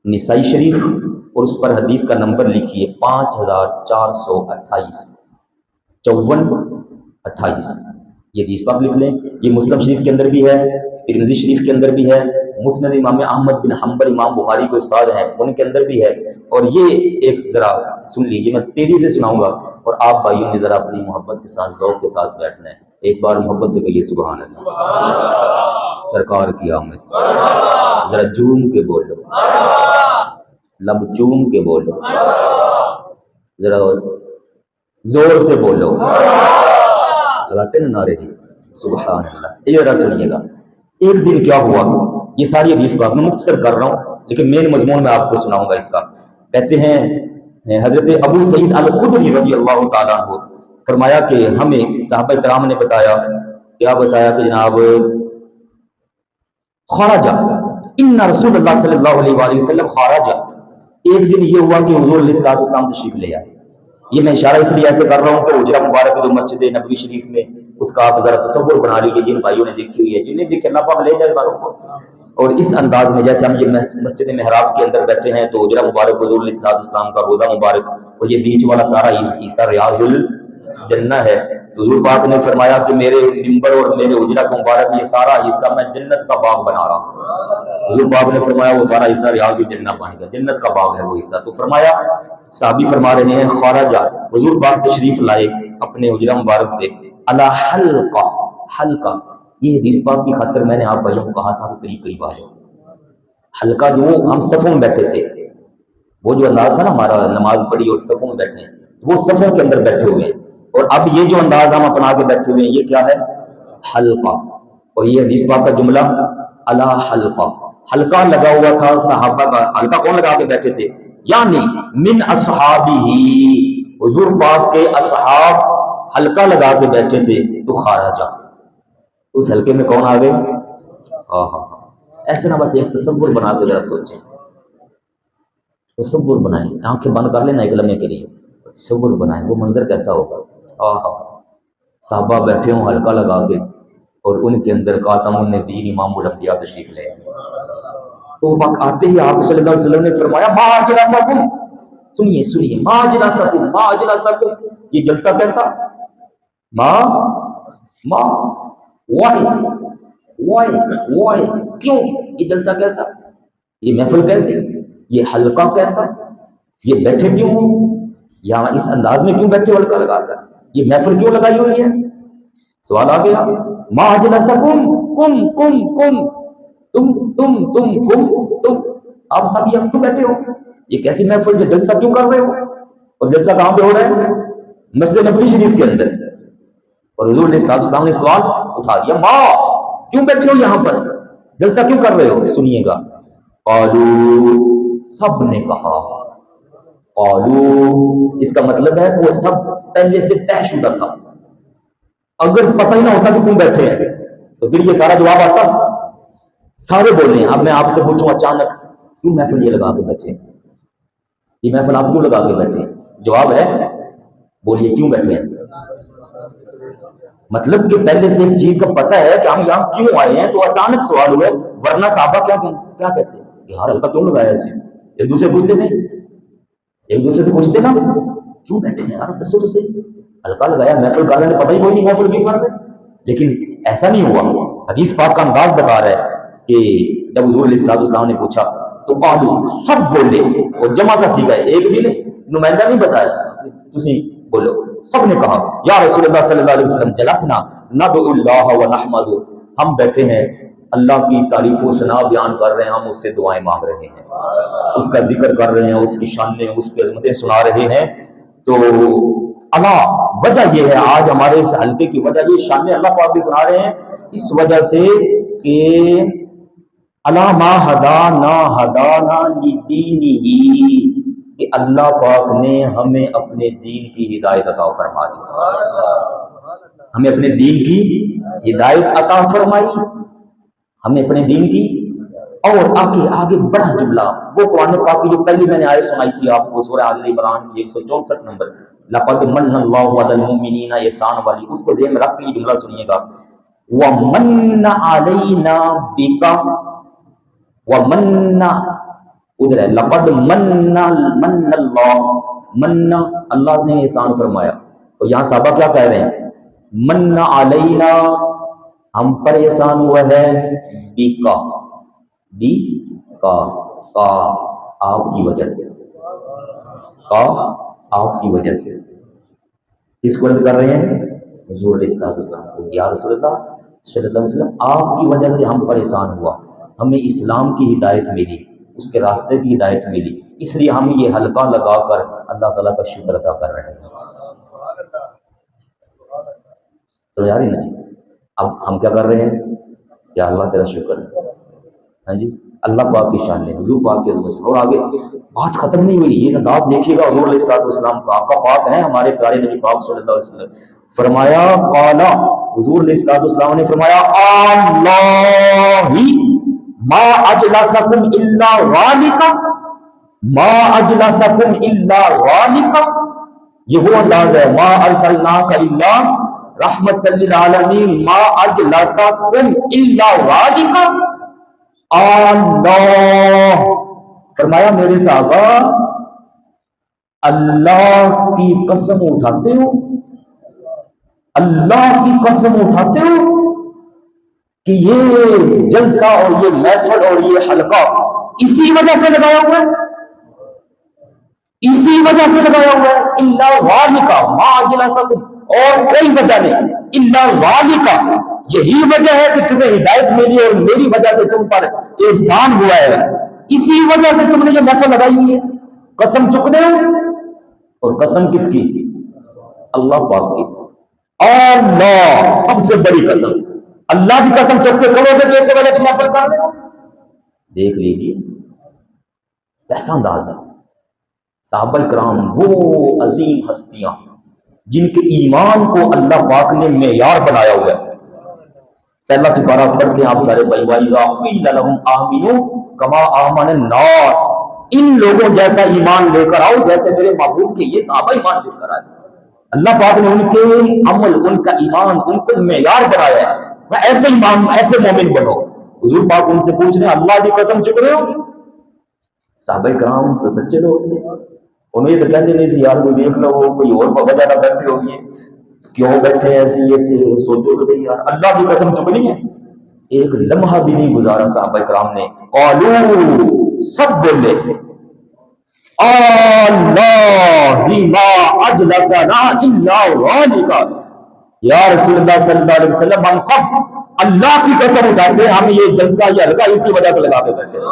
نسائی شریف اور اس پر حدیث کا نمبر لکھیے 5428 5428. یہ حدیث پاک لکھ لیں. یہ مسلم شریف کے اندر بھی ہے، ترمذی شریف کے اندر بھی ہے، مسند امام احمد بن حنبل امام بخاری کے استاد ہیں ان کے اندر بھی ہے. اور یہ ایک ذرا سن لیجیے، میں تیزی سے سناؤں گا اور آپ بھائیوں نے ذرا اپنی محبت کے ساتھ ذوق کے ساتھ بیٹھنا ہے. ایک بار محبت سے کہیے سبحان اللہ. سرکار کی آمد. ذرا جھوم کے بولو، لب چوم کے بولو، ذرا زور سے بولو. لگاتے نا نعرے جی سبحان اللہ. یہ ذرا سنیے گا. ایک دن کیا ہوا، یہ ساری حدیث پاک میں مختصر کر رہا ہوں لیکن مین مضمون میں آپ کو سناؤں گا اس کا. کہتے ہیں حضرت ابو سعید الخدری رضی اللہ تعالیٰ عنہ فرمایا کہ ہمیں صحابہ کرام نے بتایا، کیا بتایا کہ جناب خارجہ ان رسول اللہ صلی اللہ علیہ وآلہ وسلم خارجہ. ایک دن یہ ہوا کہ حضور علیہ الصلوۃ والسلام تشریف لے آئے. یہ میں اشارہ اس لیے ایسے کر رہا ہوں کہ حجرہ مبارک جو مسجد نبوی شریف میں اس کا آپ ذرا تصور بنا لیجیے. جن بھائیوں نے دیکھی ہوئی ہے، جن نے دیکھی اللہ پاک لے جائے ساروں کو. اور اس انداز میں جیسے ہم یہ مسجد محراب کے اندر بیٹھے ہیں تو حجرہ مبارک حضور علیہ الصلوۃ والسلام کا روزہ مبارک اور یہ بیچ والا سارا حصہ ریاض الجنہ ہے. حضور پاک نے فرمایا کہ میرے ممبر اور میرے حجرہ مبارک یہ سارا حصہ میں جنت کا باغ بنا رہا ہوں. حضور پاک نے فرمایا وہ سارا حصہ ریاض الجنہ بن گیا، جنت کا باغ ہے وہ حصہ. تو فرمایا صحابی فرما رہے ہیں خارجہ حضور پاک تشریف لائے اپنے حجرہ مبارک سے علی حلقہ. حلقہ یہ حدیث پاک کی خاطر میں نے آپ بھائیوں کو کہا تھا کہ قریب قریب آ جاؤ. حلقہ جو ہم صفوں میں بیٹھے تھے، وہ جو انداز تھا نا ہمارا نماز پڑھی اور صفوں میں بیٹھے ہیں، وہ صفوں کے اندر بیٹھے ہوئے ہیں. اور اب یہ جو انداز ہم اپنا کے بیٹھے ہوئے ہیں یہ کیا ہے؟ حلقہ. اور یہ حدیث پاک کا جملہ علی حلقہ، حلقہ لگا ہوا تھا صحابہ کا. حلقہ کون لگا کے بیٹھے تھے؟ یعنی من اصحابہ، حضور پاک کے اصحاب حلقہ لگا کے بیٹھے تھے. تو خارجہ اس حلقے میں کون آ گئے؟ ایسے نہ بس ایک تصور بنا کے ذرا سوچیں، تصور بنائیں، آنکھیں بند کر لینا ایک لمحے کے لیے، تصور بنائیں وہ منظر کیسا ہوگا. صحابہ بیٹھے ہوں حلقہ لگا کے اور ان کے اندر خاتم النبیین امام الانبیاء تشریف لے. تو وقت آتے ہی آپ صلی اللہ علیہ وسلم نے فرمایا ما اجلسکم. سنیے سنیے، ما اجلسکم، ما اجلسکم. یہ جلسہ کیسا؟ ما وائی کیوں؟ یہ جلسہ کیسا؟ یہ محفل کیسے؟ یہ حلقہ کیسا؟ یہ بیٹھے کیوں ہوں؟ یہاں اس انداز میں کیوں بیٹھے حلقہ لگا کر؟ یہ محفل کیوں لگائی ہوئی ہے؟ سوال آ گیا. ما اجلسکم، کم کم کم، تم تم آپ سب یہ کیوں بیٹھے ہو؟ یہ کیسی محفل جو جلسہ کیوں کر رہے ہو؟ اور جلسہ کہاں پہ ہو رہا ہے؟ مسجد نبوی شریف کے اندر. اور حضور علیہ السلام نے سوال اٹھا دیا، ماں کیوں بیٹھے ہو یہاں پر؟ جلسہ کیوں کر رہے ہو؟ سنیے گا. قالو، سب نے کہا. قالو اس کا مطلب ہے وہ سب پہلے سے طے شدہ تھا. اگر پتہ ہی نہ ہوتا کہ کیوں بیٹھے ہیں تو پھر یہ سارا جواب آتا. سارے بول رہے ہیں. اب میں آپ سے پوچھوں اچانک کیوں محفل یہ لگا کے بیٹھے؟ یہ محفل آپ کیوں لگا کے بیٹھے؟ جواب ہے بولیے کیوں بیٹھے ہیں؟ مطلب کہ پہلے سے ایک چیز کا پتہ ہے کہ ہم یہاں کیوں آئے ہیں. تو اچانک سوال ہوا. ورنہ صحابہ کیا کہتے ہیں؟ یار ہلکا کیوں لگایا اسے؟ ایک دوسرے پوچھتے نہیں، ایک دوسرے سے پوچھتے نا کیوں بیٹھے ہیں یار، دسو تو صحیح. ہلکا لگایا محفل کا نے پتہ ہی کوئی نہیں محفل کیوں کر رہے. لیکن ایسا نہیں ہوا. حدیث پاک کا انداز بتا رہا ہے کہ جب حضور علیہ السلام نے پوچھا تو قالو سب بولے. اور جمع کا سیکھا ہے، ایک بھی نہیں، نمائندہ نہیں بتایا، تسی بولو. سب نے کہا یا رسول اللہ صلی اللہ علیہ وسلم جلسنا ندعو اللہ و نحمد، ہم بیٹھے ہیں اللہ کی تعریف و ثنا بیان کر رہے ہیں، ہم اس سے دعائیں مانگ رہے ہیں، اس کا ذکر کر رہے ہیں، اس کی شانیں اس کی عظمتیں سنا رہے ہیں. تو اللہ وجہ یہ ہے آج ہمارے اس حلقے کی وجہ یہ شانیں اللہ پاک بھی سنا رہے ہیں اس وجہ سے کہ اللہ ما ہدانا لدینہ، کہ اللہ پاک نے ہمیں اپنے دین کی ہدایت عطا فرما دی. ہمیں اپنے دین کی ہدایت عطا فرمائی، ہمیں اپنے دین کی. اور آگے بڑا جملہ وہ قرآن پاک کی جو پہلی میں نے آیت سنائی تھی آپ کو سورہ آل عمران کی 164 نمبر لقد من اللہ علی المؤمنین احسان والی، اس کو ذہن میں رکھ کے یہ جملہ سنیے گا. وَمَنَّ عَلَيْنَا بِكَ وَمَنَّ ادھر ہے لقد من اللہ، من اللہ نے احسان فرمایا، اور یہاں صحابہ کیا کہہ رہے ہیں؟ من علینا، ہم پر احسان ہوا ہے، بیکا، بی کا آپ کی وجہ سے، کا آپ کی وجہ سے، کس کو عرض کر رہے ہیں؟ حضور علیہ السلام کو، یا رسول اللہ صلی اللہ علیہ وسلم آپ کی وجہ سے ہم پر احسان ہوا، ہمیں اسلام کی ہدایت ملی، اس کے راستے کی ہدایت ملی، اس لیے ہم یہ حلقہ لگا کر اللہ تعالیٰ کا شکر ادا کر رہے ہیں۔ سمجھ آ رہی نہیں؟ اب ہم کیا کر رہے ہیں؟ یا اللہ تیرا شکر ہے، ہاں جی، اللہ پاک کی شان ہے، حضور پاک کی عظمت ہے۔ اور آگے بات ختم نہیں ہوئی، یہ انداز دیکھیے گا حضور علیہ السلام کا، آپ کا پاک ہے ہمارے پیارے نبی پاک صلی اللہ علیہ وسلم، فرمایا قالا، حضور علیہ السلام نے فرمایا اللہ ما اجلسکم الا غالقا، ما اجلسکم الا غالقا، یہ وہ انداز ہے، ما ارسلناک الا رحمت للعالمین، ما اجلسکم الا غالقا، اللہ، فرمایا میرے صحابہ اللہ کی قسم اٹھاتے ہو، اللہ کی قسم اٹھاتے ہو کہ یہ جلسہ اور یہ میتھڈ اور یہ حلقہ اسی وجہ سے لگایا ہوا ہے، اسی وجہ سے لگایا ہوا ہے، اللہ غالقا ما اجلسکم، اور کوئی وجہ نہیں، اللہ غالقا، یہی وجہ ہے کہ تمہیں ہدایت ملی اور میری وجہ سے تم پر احسان ہوا ہے، اسی وجہ سے تم نے یہ محفل لگائی ہوئی ہے، قسم چکنے ہو، اور قسم کس کی؟ اللہ پاک کی، اللہ سب سے بڑی قسم، اللہ کی قسم چک کے کرو گے کیسے وجہ تم محفل کر رہے ہو؟ دیکھ لیجیے کیسا انداز ہے۔ صحابہ کرام وہ عظیم ہستیاں جن کے ایمان کو اللہ پاک نے معیار بنایا ہوا ہے۔ پہلا سپارہ پڑھتے ہیں آپ سارے بھائی وَإِذَا قِيلَ لَهُمْ آمِنُوا كَمَا آمَنَ النَّاسُ، ان لوگوں جیسا ایمان لے کر آؤ جیسے میرے محبوب کے یہ صحابہ ایمان لے کر آئے۔ اللہ پاک نے ان کے عمل، ان کا ایمان، ان کو معیار بنایا ہے، وہ ایسے ایمان، ایسے مومن بنو۔ حضور پاک ان سے پوچھ رہے ہیں اللہ کی قسم چک رہے ہو؟ صحابہ کرام تو سچے لوگ تھے، انہیں یہ تو کہتے نہیں سی یار کوئی دیکھ لو کوئی اور وجہ نہ بیٹھے ہوگی، کیوں بیٹھے ایسی یہ تھے، سوچو تو صحیح یار، اللہ کی قسم چکنی ہے۔ ایک لمحہ بھی نہیں گزارا صحابہ کرام نے، قالو، سب بولے اللہ ما اجلسنا الا ذالک، یا رسول اللہ صلی اللہ علیہ وسلم ہم سب اللہ کی قسم اٹھاتے ہیں، ہم یہ جلسہ یہ حلقہ اسی وجہ سے لگا کے بیٹھے ہیں۔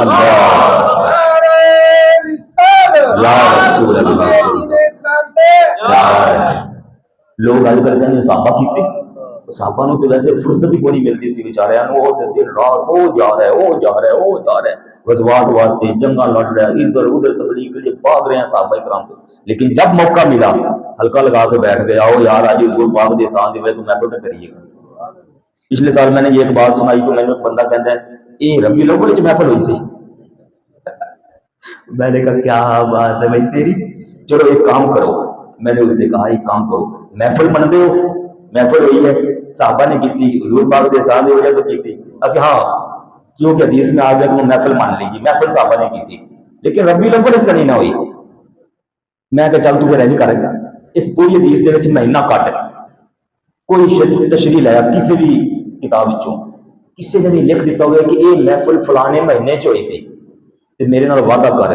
اللہ یا رسول اللہ، لوگ آج کل کہیں صحابہ کیتے، صحابہ نے تو ویسے فرصت ہی کوئی نہیں ملتی سی بیچارے، وہ دن رات وہ جا رہا ہے، وہ جا رہا ہے، وہ جا رہا ہے، غزوات واسطے جنگاں لڑ رہا ہے، ادھر ادھر تبلیغ کے لیے بھاگ رہے ہیں صحابہ کرام کو، لیکن جب موقع ملا ہلکا لگا کے بیٹھ گیا، او یار آج حضور پاک دے احسان دی تو محفل نہ کریے گا۔ پچھلے سال میں نے یہ ایک بات سنائی تو میں نے ایک بندہ کہتا ہے یہ ربی الاول وچ محفل ہوئی سی، میں نے کہا کیا بات ہے بھائی تیری، چلو ایک کام کرو، میں نے اس سے کہا ایک کام کرو، محفل منتے ہو، محفل ہوئی ہے صحابہ نے کی تھی، حضور پاک دے احسان دی وجہ تو کی تھی، کہ ہاں کیونکہ حدیث میں آ گیا تو وہ محفل مان لیجیے، محفل صحابہ نے کی تھی، لیکن ربی الاول اس طرح نہ ہوئی۔ میں کہ چل تو پھر نہیں کرے گا، اس پوری حدیث دے وچ مہینہ کٹ، کوئی تشریح لایا کسی بھی کتاب وچوں، کسی نے بھی لکھ دیتا ہوئے کہ یہ محفل فلانے مہینے چ ہوئی سی، تے میرے نال وعدہ کر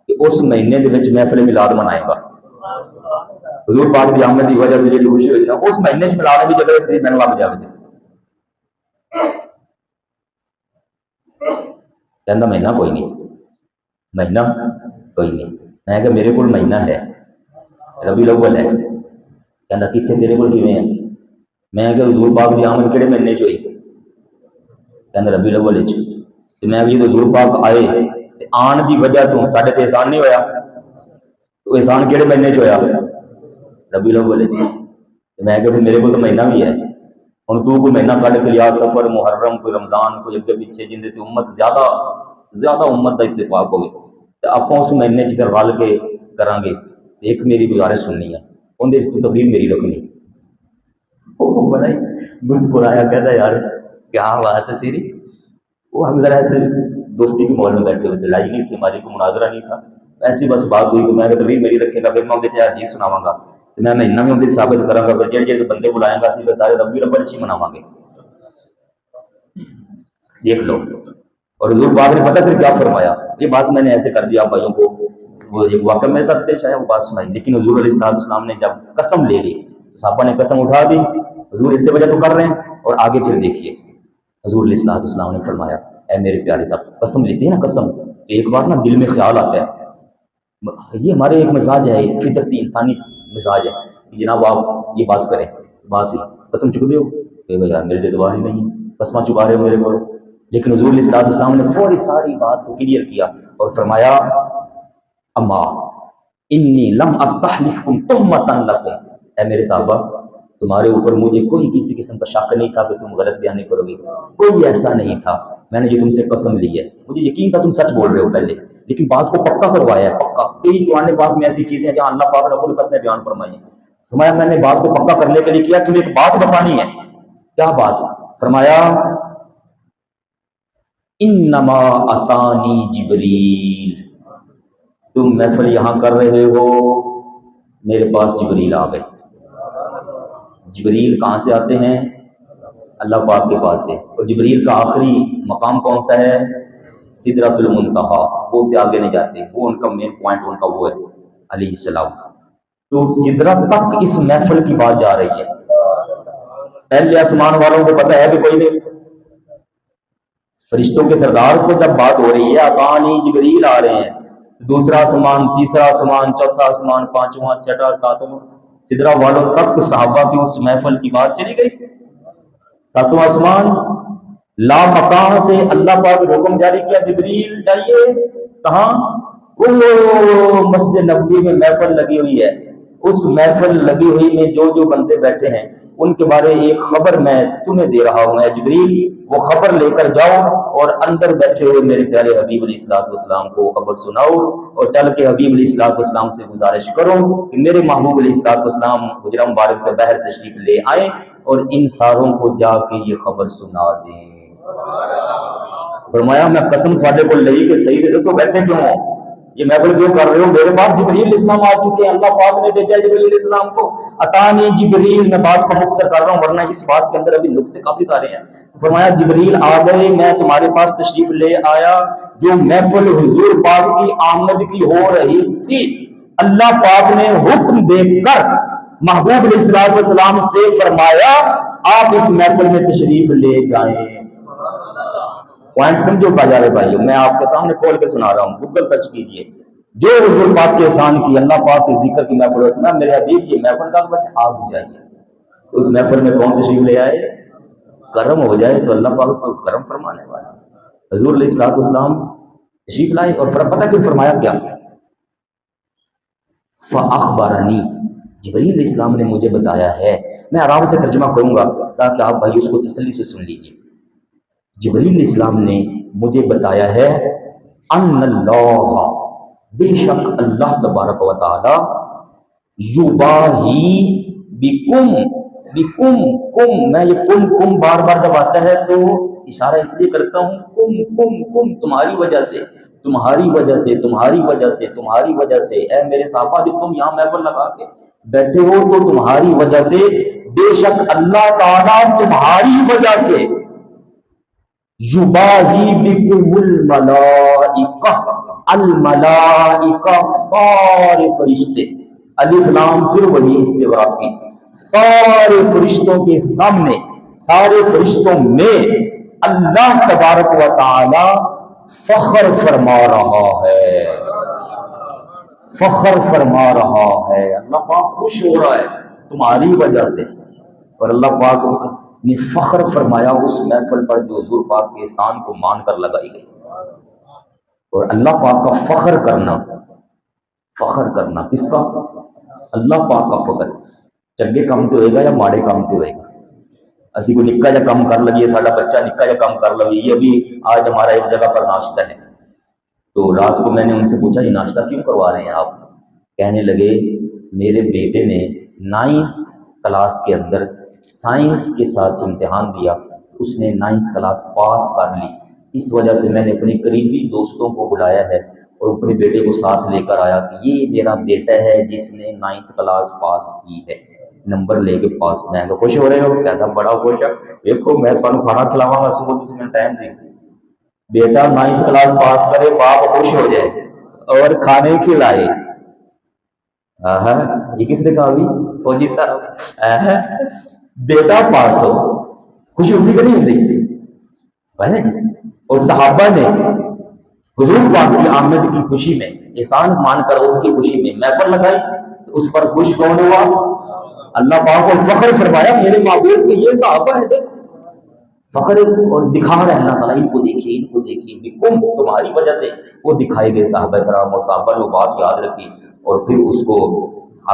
کہ اس مہینے دے وچ محفل میلاد منائے گا، حضور پاک دی آمد دی وجہ سے جی خوشی ہوئی نا اس مہینے چ ملانے کی جگہ اس دن میں لگ جائے، کہنا مہینہ کوئی نہیں، مہینہ کوئی نہیں، میں کہ میرے کو مہینہ ہے ربی الاول ہے، کہنا کتنے تیرے کو کیویں ہے، میں کہ حضور پاک دی آمد کہڑے مہینے چ ہوئی، کہنا ربی الاول وچ، تے میں کہ حضور پاک آئے تے آن دی وجہ تو ساڈے تے احسان نہیں ہویا، تو احسان کہڑے مہینے چ ہویا، ربی الاول وچ، تے میں کہ میرے کو تو مہینہ بھی ہے، ہن تو کوئی مہینہ کڈ کے لیا، سفر، محرم، کوئی رمضان، کوئی اگے پیچھے جن دے تے امت زیادہ امت دا اتفاق ہوئے تے آپاں اس مہینے چ پھر رل کے کران گے، ایک میری گزارش سننی ہے ان دے تو تقریر میری رکھنی، وہ بڑا ہی مسکرایا کہتا یار کیا بات ہے تیری، وہ ہم ذرا ایسے دوستی کے ماحول میں بیٹھے ہوئے تھے، لڑائی نہیں تھی ہماری، کوئی مناظرہ نہیں تھا، ایسی بس بات ہوئی تو میں اگر تقریر میری رکھے گا پھر میں اندر حدیث سناواں گا تو میں مہینہ میں اندر ثابت کروں گا، پھر جڑے جڑے بندے بلائیں گا اسی سارے ربی رب اچھی مناواں گے، دیکھ لو۔ اور حضور پاک نے پتہ پھر کیا فرمایا، یہ بات میں نے ایسے کر دیا بھائیوں کو، وہ ایک واقعہ میرے ساتھ پیش آیا وہ بات سنائی، لیکن حضور علیہ السلام نے جب قسم لے لی تو صحابہ نے قسم اٹھا دی، حضور اس سے وجہ تو کر رہے ہیں، اور آگے پھر دیکھیے حضور علیہ السلام نے فرمایا، اے میرے پیارے صاحب، قسم لیتے ہیں نا قسم تو ایک بار نا دل میں خیال آتا ہے، یہ ہمارے ایک مزاج ہے، ایک فطرتی انسانی مزاج ہے کہ جناب آپ یہ بات کریں، بات ہوئی قسم چک دے ہو کہ یار میرے لیے دوبارہ نہیں قسمہ چکا رہے ہو میرے کو، لیکن حضور علیہ السلام نے فوری ساری بات کو کلیئر کیا اور فرمایا اما انی لم استحلفکم تہمتا لکم، اے میرے صحابہ تمہارے اوپر مجھے کوئی کسی قسم کا شک نہیں تھا کہ تم غلط بیانی کرو گے، کوئی ایسا نہیں تھا، میں نے جو تم سے قسم لی ہے مجھے یقین تھا تم سچ بول رہے ہو پہلے، لیکن بات کو پکا کروایا ہے، پکا، کئی قرآن پاک میں ایسی چیزیں ہیں جہاں اللہ پاک نے خود قسمیں بیان فرمائی ہیں، فرمایا میں نے بات کو پکا کرنے کے لیے کیا، تمہیں ایک بات بتانی ہے، کیا بات؟ فرمایا انما اتانی جبریل، تم محفل یہاں کر رہے ہو، میرے پاس جبریل آ گئے، جبریل کہاں سے آتے ہیں؟ اللہ پاک کے پاس سے، اور جبریل کا آخری مقام کون سا ہے؟ سدرۃ المنتہا، وہ سے آگے نہیں جاتے، وہ ان کا مین پوائنٹ ان کا وہ ہے علیہ السلام، تو سدرت تک اس محفل کی بات جا رہی ہے، پہلے آسمان والوں کو پتہ ہے کہ کوئی نہیں، فرشتوں کے سردار کو جب بات ہو رہی ہے اتانی جبریل آ رہے ہیں، دوسرا آسمان، تیسرا آسمان، چوتھا آسمان، پانچواں، چھٹا، ساتواں، سدرا والوں تک صحابہ کی اس محفل کی بات چلی گئی، ساتواں آسمان لا مکان سے اللہ پاک نے حکم جاری کیا جبریل جائیے، کہاں؟ وہ مسجد نبوی میں محفل لگی ہوئی ہے، اس محفل لگی ہوئی میں جو جو بندے بیٹھے ہیں ان کے بارے ایک خبر میں تمہیں دے رہا ہوں، اے جبریل وہ خبر لے کر جاؤ اور اندر بیٹھے ہوئے میرے پیارے حبیب علیہ السلام کو خبر سناؤ، اور چل کے حبیب علیہ السلام سے گزارش کرو کہ میرے محبوب علیہ السلام حجرہ مبارک سے باہر تشریف لے آئیں اور ان ساروں کو جا کے یہ خبر سنا دیں۔ فرمایا میں قسم تھوڑے کو لئی کہ صحیح سے دسو بیٹھے کیوں ہو، یہ محفل کیوں کر رہے ہو، میرے پاس جبریل علیہ السلام آ چکے ہیں، اللہ پاک نے بھیجا جبریل علیہ السلام کو، اتانی جبریل، میں بات کو مختصر کر رہا ہوں ورنہ اس بات کے اندر ابھی نقطے کافی سارے ہیں، فرمایا جبریل آ گئے، میں تمہارے پاس تشریف لے آیا، جو محفل حضور پاک کی آمد کی ہو رہی تھی اللہ پاک نے حکم دے کر محبوب علیہ السلام سے فرمایا آپ اس محفل میں تشریف لے جائیں۔ پوائنٹ سمجھو باجارے بھائیو، میں آپ کے سامنے کھول کے سنا رہا ہوں، گوگل سرچ کیجئے، جو حضور پاک کے احسان کی، اللہ پاک کے ذکر کی محفل ہوتی ہے، میرے حبیب یہ محفل کا بیٹھے آپ بھی جائیے، تو اس محفل میں کون تشریف لے آئے؟ کرم ہو جائے تو اللہ پاک کو کرم فرمانے والا حضور علیہ السلام تشریف لائے، اور پتہ کہ فرمایا کیا؟ فَأَخْبَرَنِي، جبریل علیہ السلام نے مجھے بتایا ہے، میں آرام سے ترجمہ کروں گا تاکہ آپ بھائی اس کو تسلی سے سن لیجئے، جبریل علیہ السلام نے مجھے بتایا ہے ان اللہ، بے شک اللہ تبارک و تعالی، یباہی بکم، بکم کم، میں یہ کم بار بار جب آتا ہے تو اشارہ اس لیے کرتا ہوں، کم تمہاری وجہ سے، تمہاری وجہ سے، تمہاری وجہ سے، تمہاری وجہ سے، اے میرے صحابہ جو تم یہاں محفل لگا کے بیٹھے ہو تو تمہاری وجہ سے، بے شک اللہ تعالیٰ تمہاری وجہ سے یباہی بکم الملائکہ، الملائکہ سارے فرشتے، الف لام پھر وہی استغراق کی، سارے فرشتوں کے سامنے، سارے فرشتوں میں اللہ تبارک و تعالی فخر فرما رہا ہے، فخر فرما رہا ہے، اللہ پاک خوش ہو رہا ہے تمہاری وجہ سے، اور اللہ پاک نے فخر فرمایا اس محفل پر جو حضور پاک کے احسان کو مان کر لگائی گئی، اور اللہ پاک کا فخر کرنا، فخر کرنا کس کا؟ اللہ پاک کا فخر، چنگے کام تو ہوئے گا یا ماڑے کام تو ہوئے گا، اسی کو نکا جا کام کر لگیے، ساڑھا بچہ نکا جا کام کر لگیے، یہ بھی آج ہمارا ایک جگہ پر ناشتہ ہے، تو رات کو میں نے ان سے پوچھا یہ ناشتہ کیوں کروا رہے ہیں آپ؟ کہنے لگے میرے بیٹے نے 9th کلاس کے اندر سائنس کے ساتھ امتحان دیا، اس نے 9th کلاس پاس کر لی، اس وجہ سے میں نے اپنے قریبی دوستوں کو بلایا ہے اور اپنے بیٹے کو ساتھ لے کر آیا کہ یہ میرا بیٹا ہے جس نے 9th کلاس پاس کی ہے، نمبر لے کے پاس۔ میں کہ خوش ہو رہے ہو؟ کہتا بڑا خوش ہے، دیکھو میں تمہیں کھانا کھلاواں گا صبح، تسی میں ٹائم دی بیٹا 9th کلاس پاس کرے، باپ خوش ہو جائے اور کھانے کھلائے۔ یہ کس نے کہا بھی؟ فوجی صاحب۔ بیٹا پاس ہو، خوشی ہوتی کہ نہیں ہوتی؟ اور صحابہ نے حضور پاک کی آمد کی خوشی میں، احسان مان کر اس کی خوشی میں محفل لگائی، تو اس پر خوش کون ہوا؟ اللہ پاک کو فخر فرمایا میرے معبود کے یہ صحابہ ہے، فخر اور دکھا رہا ہے اللہ تعالیٰ، ان کو دیکھیے، ان کو دیکھیے، بکم تمہاری وجہ سے وہ دکھائے گئے صحابہ کرام، اور صحابہ نے وہ بات یاد رکھی اور پھر اس کو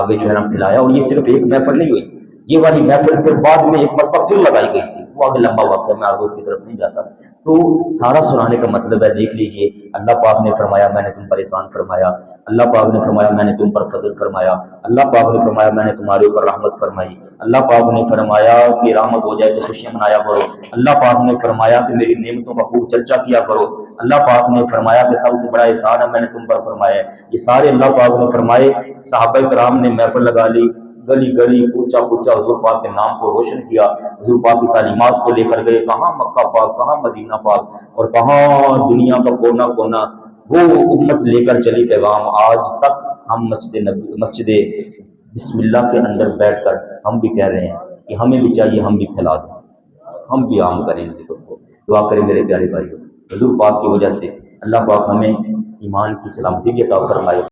آگے جو ہے نا پھیلایا۔ اور یہ صرف ایک محفل نہیں ہوئی، یہ والی محفل پھر بعد میں ایک مرتبہ پھر لگائی گئی تھی، وہ آگے لمبا وقت ہے، میں آگے اس کی طرف نہیں جاتا۔ تو سارا سنانے کا مطلب ہے، دیکھ لیجئے، اللہ پاک نے فرمایا میں نے تم پر احسان فرمایا، اللہ پاک نے فرمایا میں نے تم پر فضل فرمایا، اللہ پاک نے فرمایا میں نے تمہارے اوپر رحمت فرمائی، اللہ پاک نے فرمایا کہ رحمت ہو جائے تو خوشیاں منایا کرو، اللہ پاک نے فرمایا کہ میری نعمتوں کا خوب چرچا کیا کرو، اللہ پاک نے فرمایا کہ سب سے بڑا احسان ہے میں نے تم پر فرمایا ہے۔ یہ سارے اللہ پاک نے فرمائے، صحابہ کرام نے محفل لگا لی، گلی گلی کوچا کوچا حضور پاک کے نام کو روشن کیا، حضور پاک کی تعلیمات کو لے کر گئے، کہاں مکہ پاک، کہاں مدینہ پاک، اور کہاں دنیا کا کونا کونا وہ امت لے کر چلی پیغام۔ آج تک ہم مسجد بسم اللہ کے اندر بیٹھ کر ہم بھی کہہ رہے ہیں کہ ہمیں بھی چاہیے ہم بھی پھیلا دیں، ہم بھی عام کریں ذکر کو۔ دعا کریں میرے پیارے بھائیوں، حضور پاک کی وجہ سے اللہ پاک ہمیں ایمان کی سلامتی عطا فرمائے۔